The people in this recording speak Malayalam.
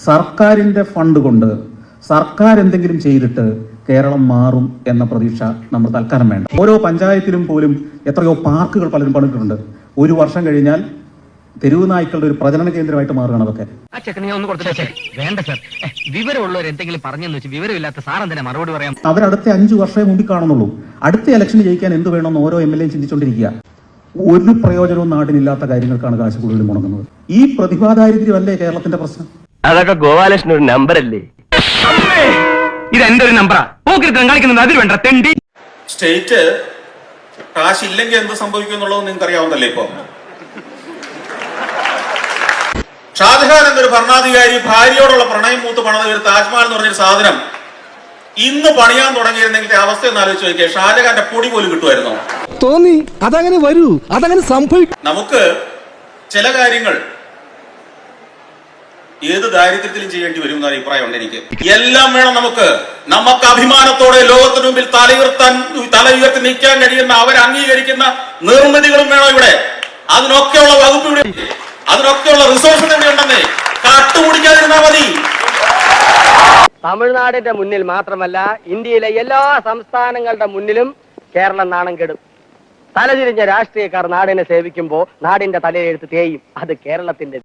സർക്കാരിന്റെ ഫണ്ട് കൊണ്ട് സർക്കാർ എന്തെങ്കിലും ചെയ്തിട്ട് കേരളം മാറും എന്ന പ്രതീക്ഷ നമ്മൾ തൽക്കാലം വേണ്ട. ഓരോ പഞ്ചായത്തിലും പോലും എത്രയോ പാർക്കുകൾ പലരും പണിതിട്ടുണ്ട്. ഒരു വർഷം കഴിഞ്ഞാൽ തെരുവ് നായ്ക്കളുടെ ഒരു പ്രജനന കേന്ദ്രമായിട്ട് മാറുകയാണ് അതൊക്കെ. അവരടുത്ത 5 വർഷമേ മുമ്പിൽ കാണുന്നുള്ളൂ. അടുത്ത ഇലക്ഷന് ജയിക്കാൻ എന്ത് വേണമെന്ന് ഓരോ MLA ചിന്തിച്ചുകൊണ്ടിരിക്കുക. ഒരു പ്രയോജനവും നാടിനില്ലാത്ത കാര്യങ്ങൾക്കാണ് കാശ് കൂടുതൽ മുടങ്ങുന്നത്. ഈ പ്രതിഭാദാരിദ്ര്യമല്ലേ കേരളത്തിന്റെ പ്രശ്നം? അതൊക്കെ ഗോപാലകൃഷ്ണൻ ഒരു നമ്പറല്ലേ? ഇത് എന്റെ ഒരു നമ്പറാ. കളിക്കുന്നത് അതിൽ വേണ്ട തെണ്ടി. സ്റ്റേറ്റ് കാശില്ലെങ്കിൽ എന്ത് സംഭവിക്കും എന്നുള്ളത് നിങ്ങൾക്ക് അറിയാവുന്നല്ലേ. ഇപ്പൊ ഷാജഹാൻ എന്നൊരു ഭരണാധികാരി ഭാര്യയോടുള്ള പ്രണയം മൂത്ത് പണിത ഒരു താജ്മഹൽ എന്ന് പറഞ്ഞൊരു സാധനം ഇന്ന് പണിയാൻ തുടങ്ങിയിരുന്നെങ്കിൽ അവസ്ഥ ഒന്ന് ആലോചിച്ച് നോക്കിയാൽ ഷാജഹാന്റെ പൊടി പോലും കിട്ടുമായിരുന്നോ? തോന്നി അതങ്ങനെ വരൂ, അതങ്ങനെ സംഭവിക്കും. നമുക്ക് ചില കാര്യങ്ങൾ ഏത് ദാരിദ്ര്യത്തിലും ചെയ്യേണ്ടി വരും എന്ന അഭിപ്രായമുണ്ട് എനിക്ക്. എല്ലാം വേണം നമുക്ക് അഭിമാനത്തോടെ ലോകത്തിന് മുമ്പിൽ തല ഉയർത്തി നിൽക്കാൻ കഴിയുന്ന അവർ അംഗീകരിക്കുന്ന നിർമ്മിതികളും വേണം ഇവിടെ. അതിനൊക്കെയുള്ള വകുപ്പ് ഇവിടെ, അതിനൊക്കെയുള്ള റിസോഴ്സസ് ഇവിടെ ഉണ്ടെന്നേ. കാട്ടുപിടിക്കാതിരുന്നാൽ മതി. തമിഴ്നാടിന്റെ മുന്നിൽ മാത്രമല്ല, ഇന്ത്യയിലെ എല്ലാ സംസ്ഥാനങ്ങളുടെ മുന്നിലും കേരളം നാണം കെടും. തലതിരിഞ്ഞ രാഷ്ട്രീയക്കാർ നാടിനെ സേവിക്കുമ്പോ നാടിന്റെ തലയെഴുത്ത് തേയും. അത് കേരളത്തിന്റെ